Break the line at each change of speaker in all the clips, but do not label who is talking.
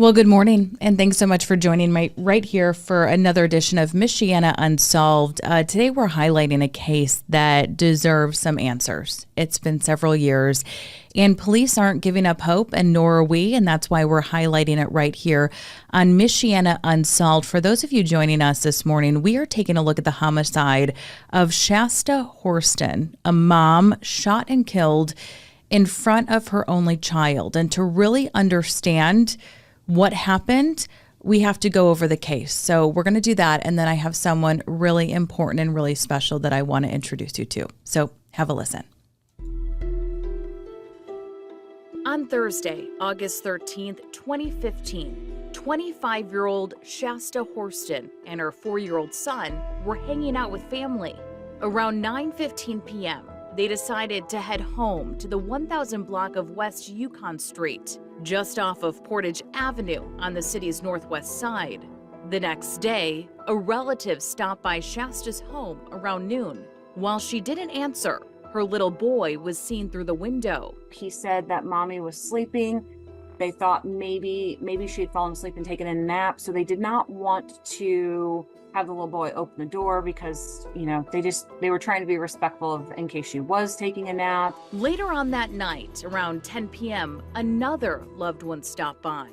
Well, good morning, and thanks so much for joining me right here for another edition of Michiana Unsolved. Today, we're highlighting a case that deserves some answers. It's been several years, and police aren't giving up hope, and nor are we, and that's why we're highlighting it right here on Michiana Unsolved. For those of you joining us this morning, we are taking a look at the homicide of Shasta Horston, a mom shot and killed in front of her only child. And to really understand what happened, we have to go over the case. So we're going to do that. And then I have someone really important and really special that I want to introduce you to. So have a listen.
On Thursday, August 13th, 2015, 25-year-old Shasta Horston and her 4-year-old son were hanging out with family. Around 9:15 p.m., they decided to head home to the 1000 block of West Yukon Street, just off of Portage Avenue on the city's northwest side. The next day, a relative stopped by Shasta's home around noon. While she didn't answer, her little boy was seen through the window.
He said that mommy was sleeping. They thought maybe she had fallen asleep and taken a nap, so they did not want to have the little boy open the door because, they were trying to be respectful of in case she was taking a nap.
Later on that night, around 10 p.m., another loved one stopped by.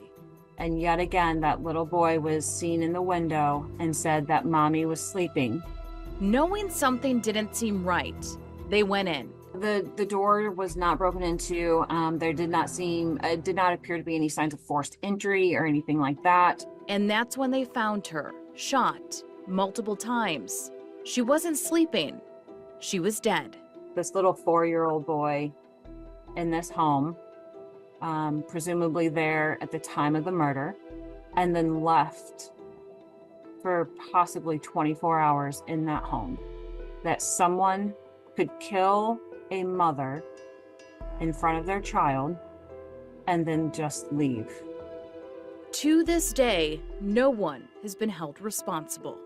And yet again, that little boy was seen in the window and said that mommy was sleeping.
Knowing something didn't seem right, they went in.
The door was not broken into. There did not appear to be any signs of forced entry or anything like that.
And that's when they found her, shot multiple times. She wasn't sleeping. She was dead.
This little 4-year-old boy in this home, presumably there at the time of the murder, and then left for possibly 24 hours in that home. That someone could kill a mother in front of their child and then just leave.
To this day, no one has been held responsible.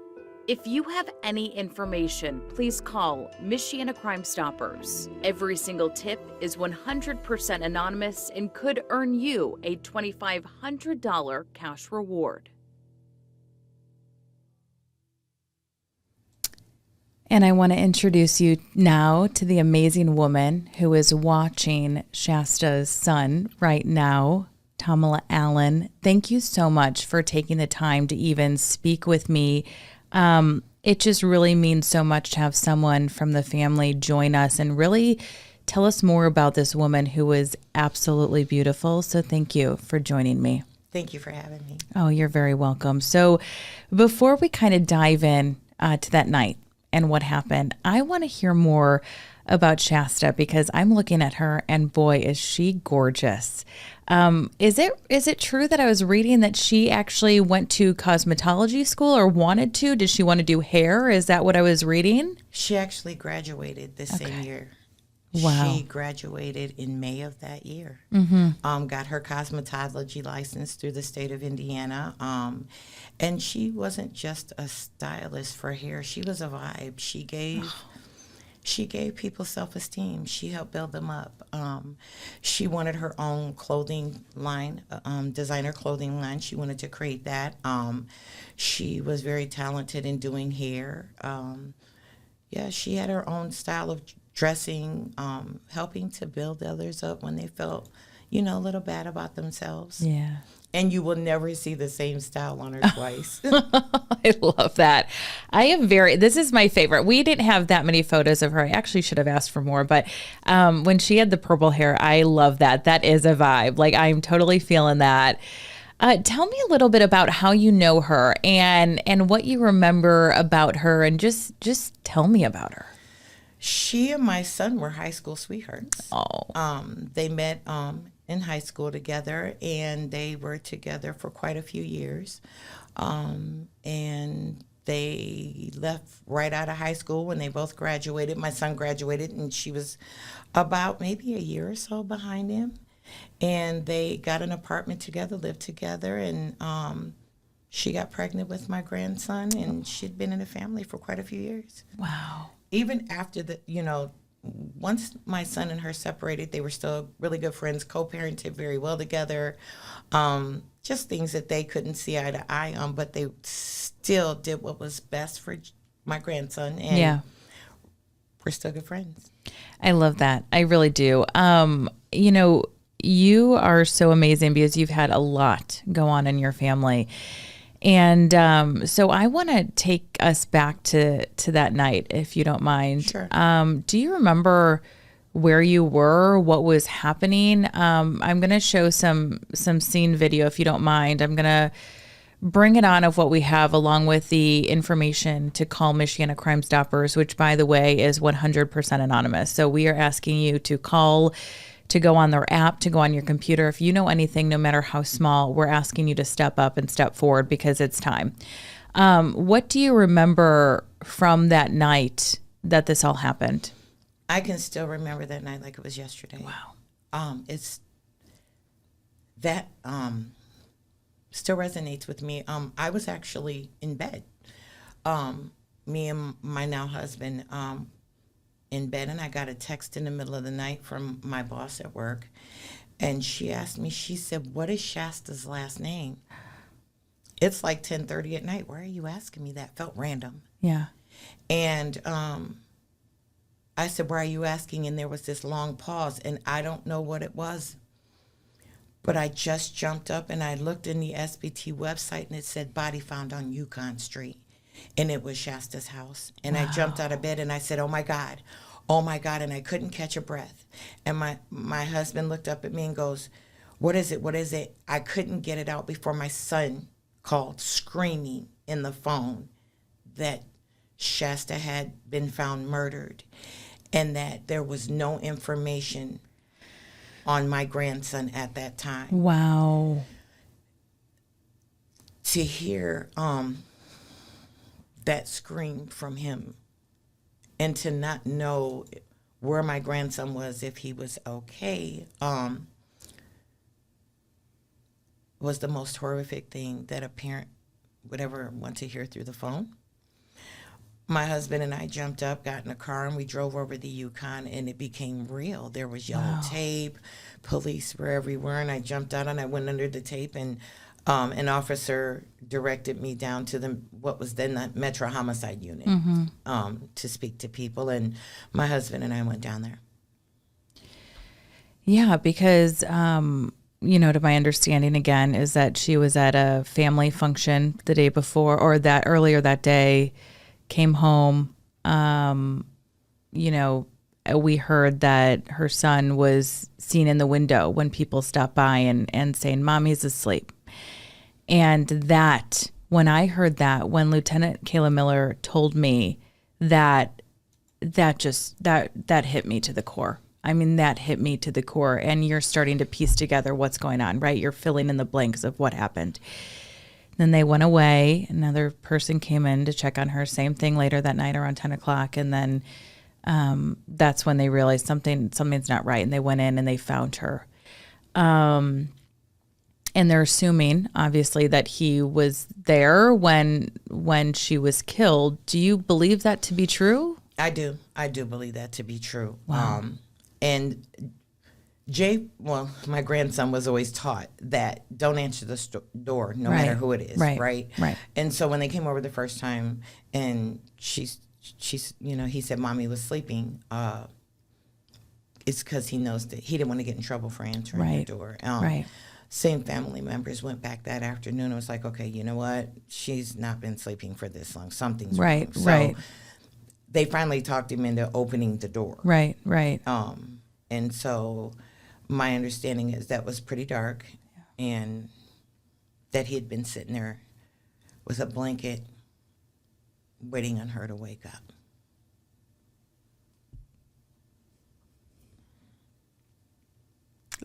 If you have any information, please call Michiana Crime Stoppers. Every single tip is 100% anonymous and could earn you a $2,500 cash reward.
And I want to introduce you now to the amazing woman who is watching Shasta's son right now, Tamala Allen. Thank you so much for taking the time to even speak with me. It just really means so much to have someone from the family join us and really tell us more about this woman who was absolutely beautiful. So thank you for joining me.
Thank you for having me.
Oh, you're very welcome. So before we kind of dive in to that night and what happened, I want to hear more about Shasta because I'm looking at her and boy, is she gorgeous. Is it true that I was reading that she actually went to cosmetology school or wanted to? Did she want to do hair? Is that what I was reading?
She actually graduated the same year.
Wow.
She graduated in May of that year.
Mm-hmm.
Got her cosmetology license through the state of Indiana. And she wasn't just a stylist for hair. She was a vibe. She gave people self-esteem. She helped build them up. She wanted her own clothing line, designer clothing line. She wanted to create that. She was very talented in doing hair. She had her own style of dressing, helping to build others up when they felt, a little bad about themselves.
Yeah.
And you will never see the same style on her twice.
I love that. This is my favorite. We didn't have that many photos of her. I actually should have asked for more, but when she had the purple hair, I love that. That is a vibe. Like, I'm totally feeling that. Tell me a little bit about how you know her and what you remember about her, and just tell me about her.
She and my son were high school sweethearts.
Oh.
They met in high school together, and they were together for quite a few years. And they left right out of high school when they both graduated. My son graduated, and she was about maybe a year or so behind him. And they got an apartment together, lived together, and she got pregnant with my grandson, and she'd been in the family for quite a few years.
Wow.
Even after once my son and her separated, they were still really good friends, co-parented very well together. just things that they couldn't see eye to eye on, but they still did what was best for my grandson. And
Yeah.
we're still good friends.
I love that. I really do. You know, you are so amazing because you've had a lot go on in your family. And so I want to take us back to that night, if you don't mind.
Sure.
Do you remember where you were, what was happening? I'm going to show some scene video, if you don't mind. I'm going to bring it on of what we have, along with the information to call Michiana Crime Stoppers, which, by the way, is 100% anonymous. So we are asking you to call, to go on their app, to go on your computer. If you know anything, no matter how small, we're asking you to step up and step forward because it's time. What do you remember from that night that this all happened?
I can still remember that night like it was yesterday.
Wow.
It's that still resonates with me. I was actually in bed. Me and my now husband in bed, and I got a text in the middle of the night from my boss at work, and she asked me, she said, "What is Shasta's last name?" It's like 10:30 at night. Why are you asking me that? Felt random.
Yeah.
And I said, "Why are you asking?" And there was this long pause, and I don't know what it was. But I just jumped up and I looked in the SBT website, and it said body found on Yukon Street. And it was Shasta's house. And I jumped out of bed and I said, oh my God. And I couldn't catch a breath. And my husband looked up at me and goes, what is it? What is it? I couldn't get it out before my son called, screaming in the phone that Shasta had been found murdered and that there was no information on my grandson at that time.
Wow.
To hear that scream from him and to not know where my grandson was, if he was okay, was the most horrific thing that a parent would ever want to hear through the phone. My husband and I jumped up, got in a car, and we drove over the Yukon, and it became real. There was yellow tape, police were everywhere, and I jumped out and I went under the tape, and an officer directed me down to what was then the Metro Homicide Unit to speak to people, and my husband and I went down there.
Yeah, because, you know, to my understanding again, is that she was at a family function the day before, or that earlier that day, came home. You know, we heard that her son was seen in the window when people stopped by and saying, "Mommy's asleep." And that, when I heard that, when Lieutenant Kayla Miller told me that hit me to the core. I mean, that hit me to the core. And you're starting to piece together what's going on, right? You're filling in the blanks of what happened. Then they went away. Another person came in to check on her. Same thing later that night around 10 o'clock. And then that's when they realized something's not right. And they went in and they found her. And they're assuming, obviously, that he was there when she was killed. Do you believe that to be true?
I do. I do believe that to be true.
Wow.
And my grandson was always taught that don't answer the door, no matter who it is, right? And so when they came over the first time, and she's, you know, he said Mommy was sleeping. It's because he knows that he didn't want to get in trouble for answering the door. Same family members went back that afternoon. It was like, okay, you know what? She's not been sleeping for this long. Something's wrong. So they finally talked him into opening the door.
Right.
And so my understanding is that was pretty dark, and that he had been sitting there with a blanket waiting on her to wake up.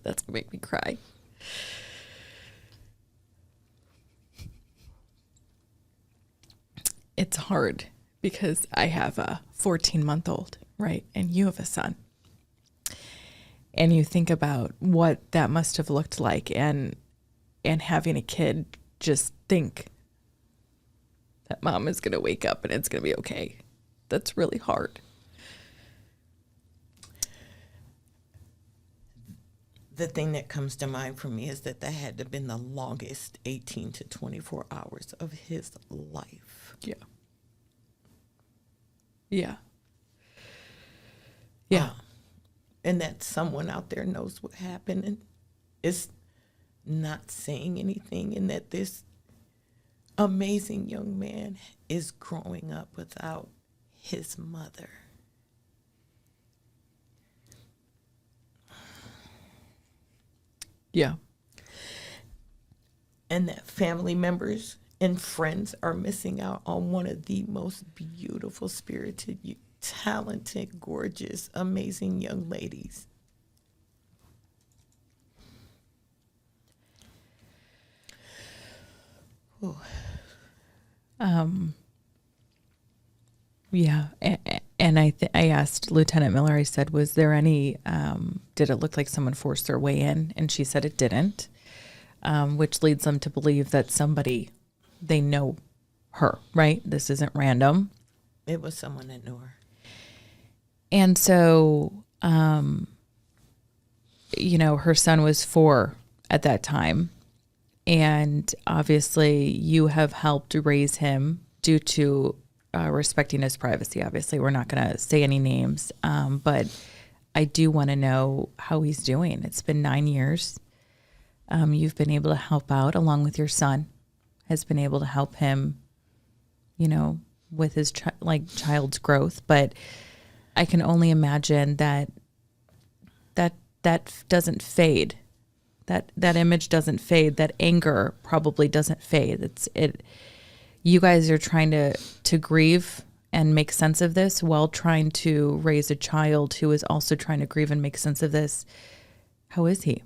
That's going to make me cry. It's hard because I have a 14-month-old, right? And you have a son. And you think about what that must have looked like, and having a kid just think that mom is going to wake up and it's going to be okay. That's really hard.
the thing that comes to mind for me is that had to have been the longest 18 to 24 hours of his life.
Yeah. Yeah. Yeah.
And that someone out there knows what happened and is not saying anything, and that this amazing young man is growing up without his mother.
Yeah.
And that family members and friends are missing out on one of the most beautiful, spirited, talented, gorgeous, amazing young ladies. Ooh.
Yeah. And I asked Lieutenant Miller, I said, was there any, did it look like someone forced their way in? And she said it didn't, which leads them to believe that they know her, right? This isn't random.
It was someone that knew her.
And so, her son was 4 at that time. And obviously you have helped raise him due to respecting his privacy. Obviously, we're not going to say any names, but I do want to know how he's doing. It's been 9 years. You've been able to help out along with your son, has been able to help him, with his child's growth. But I can only imagine that doesn't fade. That image doesn't fade. That anger probably doesn't fade. You guys are trying to grieve and make sense of this while trying to raise a child who is also trying to grieve and make sense of this. How is he?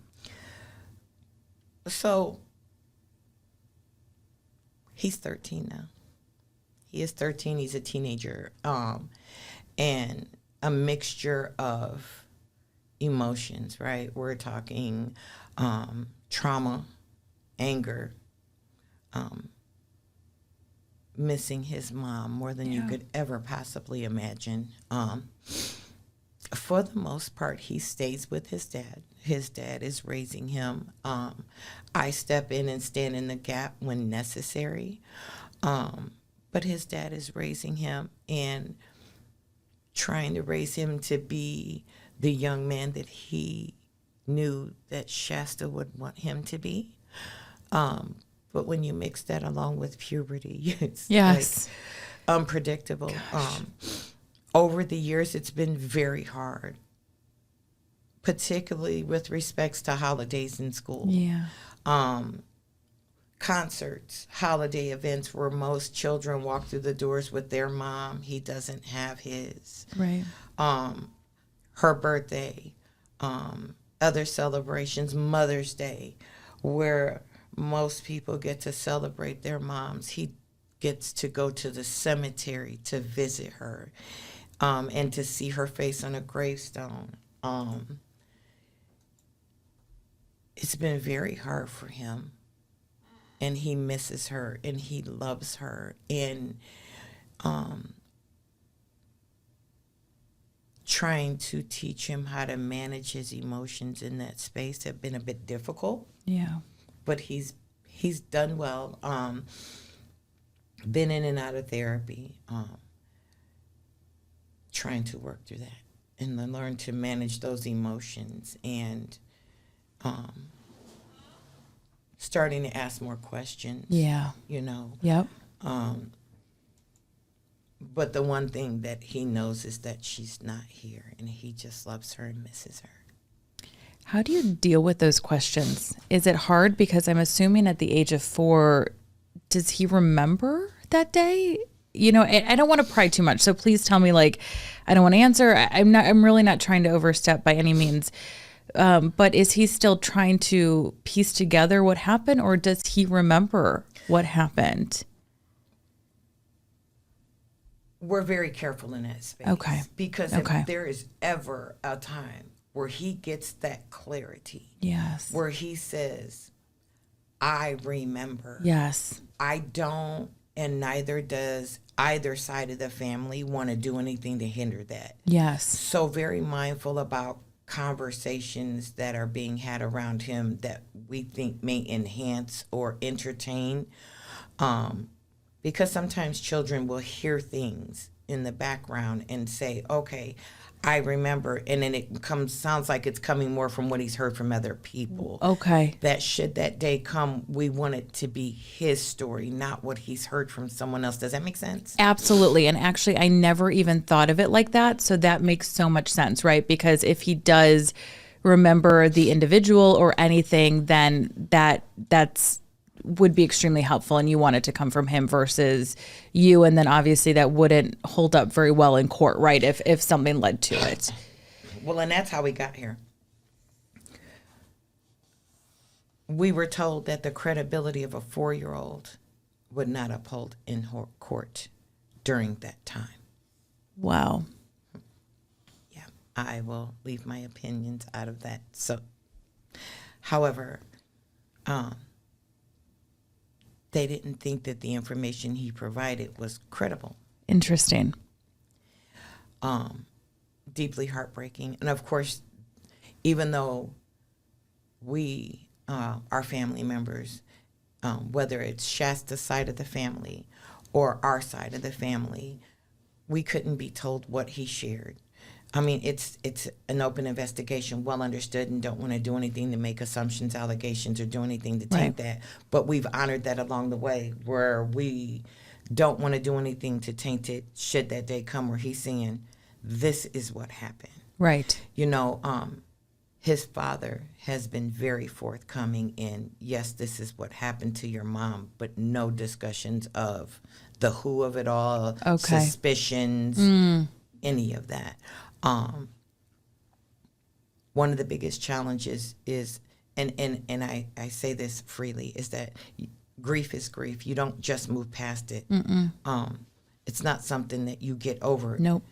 So he's 13 now. He is 13. He's a teenager. And a mixture of emotions, right? We're talking trauma, anger, missing his mom more than you could ever possibly imagine. For the most part, he stays with his dad. His dad is raising him. I step in and stand in the gap when necessary. But his dad is raising him and trying to raise him to be the young man that he knew that Shasta would want him to be. But when you mix that along with puberty, it's like unpredictable. Over the years, it's been very hard, particularly with respects to holidays in school.
Yeah.
Concerts, holiday events where most children walk through the doors with their mom. He doesn't have his.
Right.
Her birthday, other celebrations, Mother's Day, where most people get to celebrate their moms. He gets to go to the cemetery to visit her and to see her face on a gravestone. It's been very hard for him. And he misses her, and he loves her. And trying to teach him how to manage his emotions in that space have been a bit difficult.
Yeah.
But he's done well. Been in and out of therapy, trying to work through that and then learn to manage those emotions and starting to ask more questions.
Yeah. Yep.
But the one thing that he knows is that she's not here, and he just loves her and misses her.
How do you deal with those questions? Is it hard? Because I'm assuming at the age of 4, does he remember that day? I don't want to pry too much, so please tell me, I don't want to answer. I'm really not trying to overstep by any means. But is he still trying to piece together what happened, or does he remember what happened?
We're very careful in that space.
Okay.
Because if there is ever a time where he gets that clarity,
yes,
where he says, I remember.
Yes.
I don't, and neither does either side of the family want to do anything to hinder that.
Yes.
So very mindful about conversations that are being had around him that we think may enhance or entertain. Because sometimes children will hear things in the background and say, okay, I remember, and then sounds like it's coming more from what he's heard from other people.
Okay.
That should that day come, we want it to be his story, not what he's heard from someone else. Does that make sense?
Absolutely. And actually, I never even thought of it like that. So that makes so much sense, right? Because if he does remember the individual or anything, then that's would be extremely helpful, and you want it to come from him versus you, and then obviously that wouldn't hold up very well in court, right, if something led to it.
Well, and that's how we got here. We were told that the credibility of a 4-year-old would not uphold in court during that time.
Wow.
Yeah, I will leave my opinions out of that. So, however, they didn't think that the information he provided was credible.
Interesting.
Deeply heartbreaking. And of course, even though we, our family members, whether it's Shasta's side of the family or our side of the family, we couldn't be told what he shared. I mean, it's an open investigation, well understood, and don't want to do anything to make assumptions, allegations, or do anything to taint that. But we've honored that along the way, where we don't want to do anything to taint it should that day come where he's saying, this is what happened.
Right.
You know, his father has been very forthcoming in, yes, this is what happened to your mom, but no discussions of the who of it all, suspicions, any of that. One of the biggest challenges is, and I say this freely, is that grief is grief. You don't just move past it. It's not something that you get over.
Nope.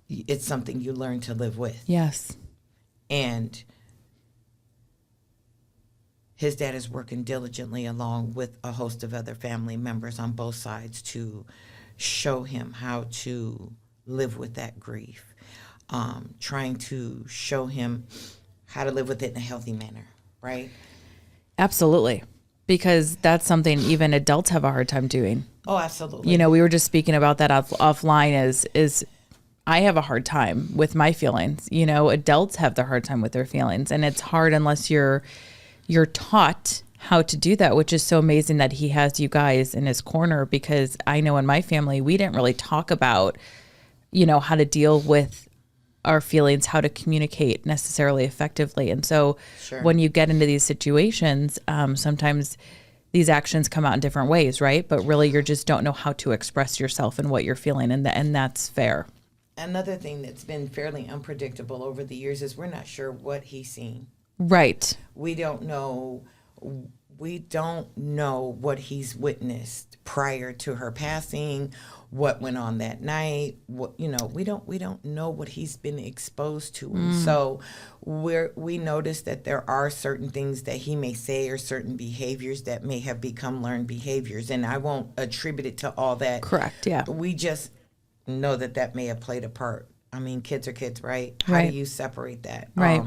It's something you learn to live with.
Yes.
And his dad is working diligently along with a host of other family members on both sides to show him how to live with that grief. Trying to show him how to live with it in a healthy manner, right?
Absolutely. Because that's something even adults have a hard time doing.
Oh, absolutely.
You know, we were just speaking about that offline is I have a hard time with my feelings. You know, adults have the hard time with their feelings, and it's hard unless you're taught how to do that, which is so amazing that he has you guys in his corner, because I know in my family, we didn't really talk about, you know, how to deal with our feelings, how to communicate necessarily effectively. And so when you get into these situations, sometimes these actions come out in different ways, right? But really you just don't know how to express yourself and what you're feeling, and that's fair.
Another thing that's been fairly unpredictable over the years is we're not sure what he's seen.
Right.
We don't know what he's witnessed prior to her passing, what went on that night, we don't know what he's been exposed to. And so we notice that there are certain things that he may say or certain behaviors that may have become learned behaviors, and I won't attribute it to all that.
Correct, yeah.
We just know that may have played a part. I mean, kids are kids, right? How
Right.
do you separate that?
Right.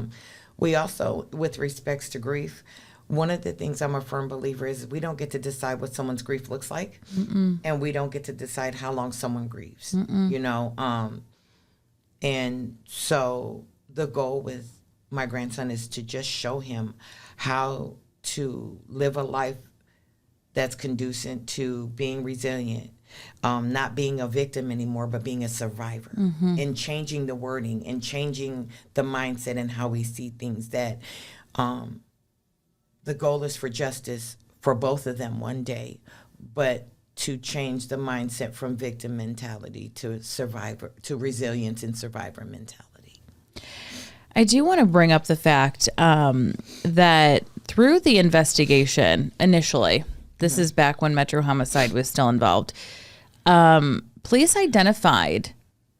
We also, with respects to grief, one of the things I'm a firm believer is we don't get to decide what someone's grief looks like, and we don't get to decide how long someone grieves, you know. And so the goal with my grandson is to just show him how to live a life that's conducive to being resilient, not being a victim anymore, but being a survivor, and changing the wording and changing the mindset and how we see things. That the goal is for justice for both of them one day, but to change the mindset from victim mentality to survivor, to resilience and survivor mentality.
I do want to bring up the fact that through the investigation initially, this is back when Metro Homicide was still involved, police identified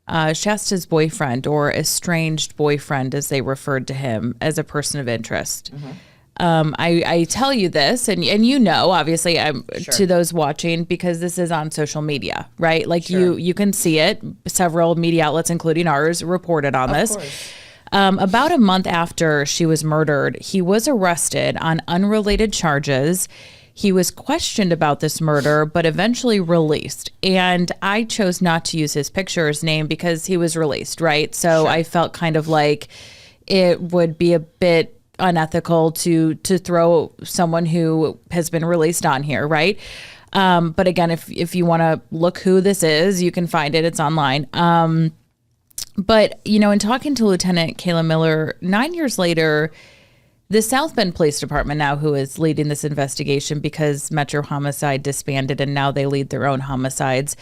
Shasta's boyfriend, or estranged boyfriend as they referred to him, as a person of interest. I tell you this, and you know, obviously, to those watching, because this is on social media, right? Like you can see it. Several media outlets, including ours, reported on this. About a month after she was murdered, he was arrested on unrelated charges. He was questioned about this murder, but eventually released. And I chose not to use his picture, his name, because he was released, right? So I felt kind of like it would be a bit unethical to throw someone who has been released on here, right? But again, if you want to look who this is, you can find it. It's online. But, in talking to Lieutenant Kayla Miller, 9 years later, the South Bend Police Department now, who is leading this investigation because Metro Homicide disbanded and now they lead their own homicides,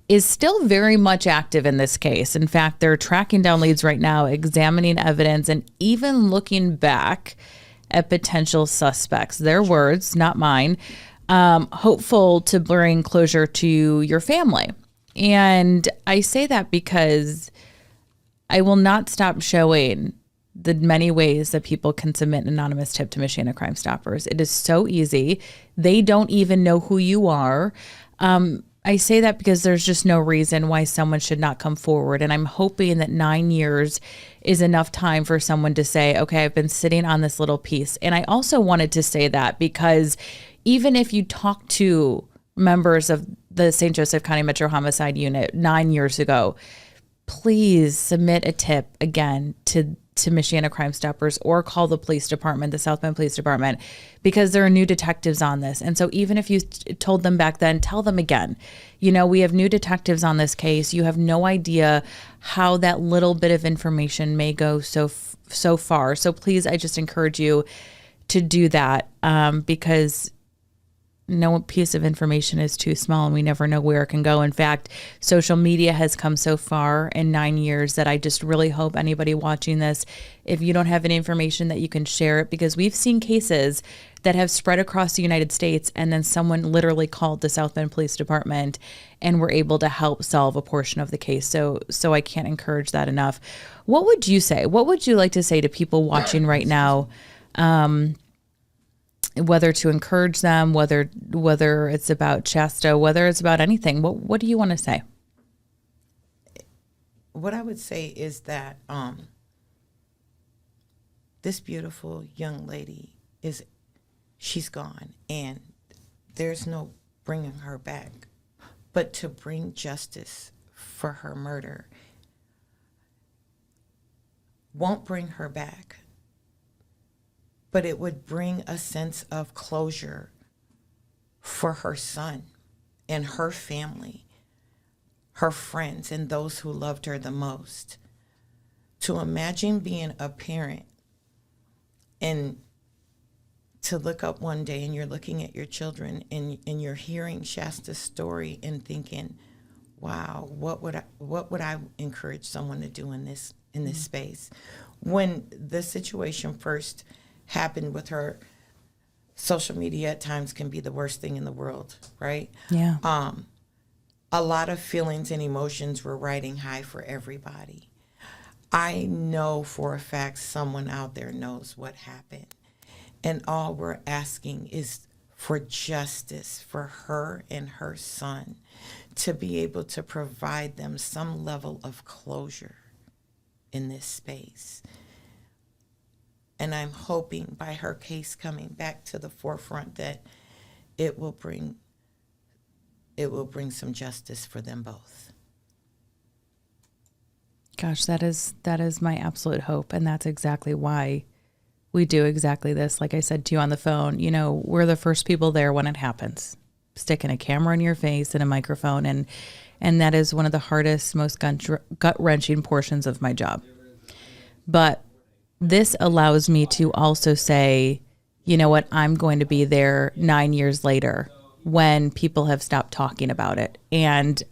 is still very much active in this case. In fact, they're tracking down leads right now, examining evidence, and even looking back at potential suspects. Their words, not mine, hopeful to bring closure to your family. And I say that because I will not stop showing the many ways that people can submit an anonymous tip to Michiana Crime Stoppers. It is so easy. They don't even know who you are. I say that because there's just no reason why someone should not come forward. And I'm hoping that 9 years is enough time for someone to say, okay, I've been sitting on this little piece. And I also wanted to say that because even if you talk to members of the St. Joseph County Metro Homicide Unit 9 years ago, please submit a tip again to Michiana Crime Stoppers or call the police department, the South Bend Police Department, because there are new detectives on this. And so even if you told them back then, tell them again. We have new detectives on this case. You have no idea how that little bit of information may go so far. So please, I just encourage you to do that because no piece of information is too small and we never know where it can go. In fact, social media has come so far in 9 years that I just really hope anybody watching this, if you don't have any information, that you can share it, because we've seen cases that have spread across the United States and then someone literally called the South Bend Police Department and were able to help solve a portion of the case. So I can't encourage that enough. What would you say? What would you like to say to people watching right now? Whether to encourage them, whether it's about Shasta, whether it's about anything, what do you want to say?
What I would say is that this beautiful young lady she's gone, and there's no bringing her back. But to bring justice for her murder won't bring her back. But it would bring a sense of closure for her son and her family, her friends, and those who loved her the most. To imagine being a parent and to look up one day and you're looking at your children and you're hearing Shasta's story and thinking, wow, what would I encourage someone to do in this space? When the situation first happened with her, social media at times can be the worst thing in the world, right?
Yeah.
A lot of feelings and emotions were riding high for everybody. I know for a fact someone out there knows what happened. And all we're asking is for justice for her and her son, to be able to provide them some level of closure in this space. And I'm hoping by her case coming back to the forefront that it will bring some justice for them both.
Gosh, that is my absolute hope. And that's exactly why we do exactly this. Like I said to you on the phone, we're the first people there when it happens, sticking a camera in your face and a microphone. And that is one of the hardest, most gut-wrenching portions of my job. But this allows me to also say, you know what, I'm going to be there 9 years later when people have stopped talking about it. And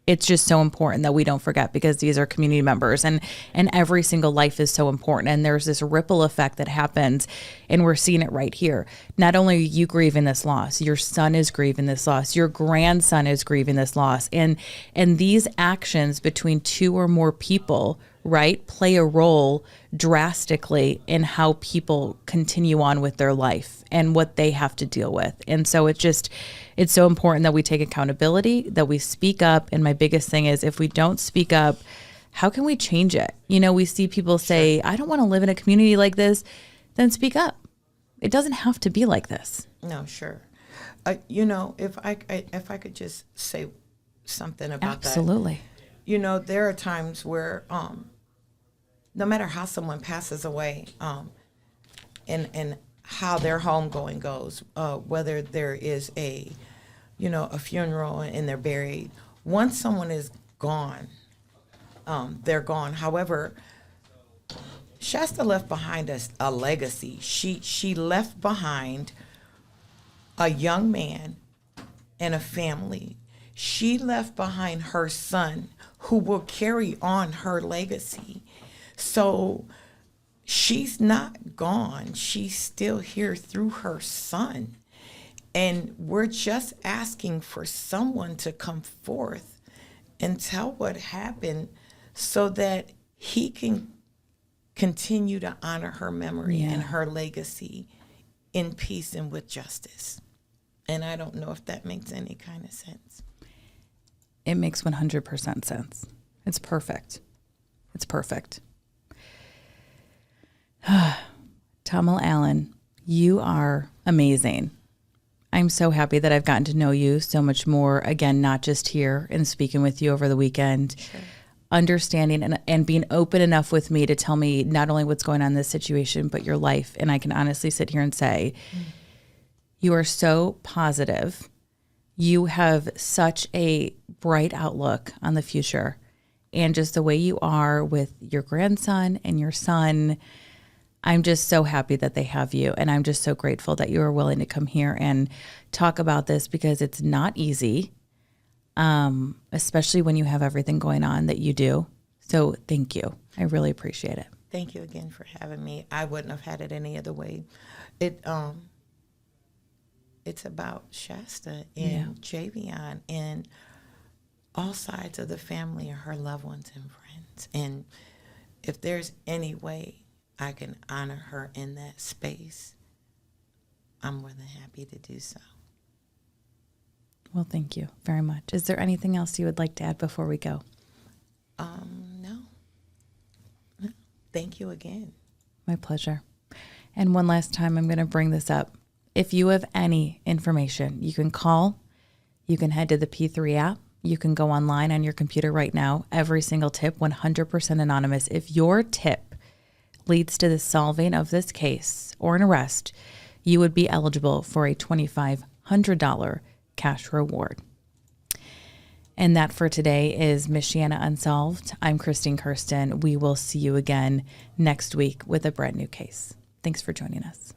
it's just so important that we don't forget, because these are community members and every single life is so important. And there's this ripple effect that happens, and we're seeing it right here. Not only are you grieving this loss, your son is grieving this loss, your grandson is grieving this loss. And these actions between two or more people, right, play a role drastically in how people continue on with their life and what they have to deal with. And so it's so important that we take accountability, that we speak up. And my biggest thing is, if we don't speak up, how can we change it? You know, we see people say, I don't want to live in a community like this. Then speak up. It doesn't have to be like this.
No, sure. You know, if I could just say something about that.
Absolutely.
You know, there are times where no matter how someone passes away, and how their homegoing goes, whether there is a funeral and they're buried, once someone is gone, they're gone. However, Shasta left behind us a legacy. She left behind a young man and a family. She left behind her son who will carry on her legacy. So she's not gone. She's still here through her son. And we're just asking for someone to come forth and tell what happened so that he can continue to honor her memory and her legacy in peace and with justice. And I don't know if that makes any kind of sense.
It makes 100% sense. It's perfect. It's perfect. Tamil Allen, you are amazing. I'm so happy that I've gotten to know you so much more, again, not just here and speaking with you over the weekend, understanding and being open enough with me to tell me not only what's going on in this situation, but your life. And I can honestly sit here and say, you are so positive. You have such a bright outlook on the future. And just the way you are with your grandson and your son, I'm just so happy that they have you. And I'm just so grateful that you are willing to come here and talk about this, because it's not easy, especially when you have everything going on that you do. So thank you. I really appreciate it.
Thank you again for having me. I wouldn't have had it any other way. It's about Shasta and Javion and all sides of the family and her loved ones and friends. And if there's any way I can honor her in that space, I'm more than happy to do so.
Well, thank you very much. Is there anything else you would like to add before we go?
No. Thank you again.
My pleasure. And one last time, I'm going to bring this up. If you have any information, you can call, you can head to the P3 app, you can go online on your computer right now. Every single tip, 100% anonymous. If your tip leads to the solving of this case or an arrest, you would be eligible for a $2,500 cash reward. And that for today is Michiana Unsolved. I'm Christine Horston. We will see you again next week with a brand new case. Thanks for joining us.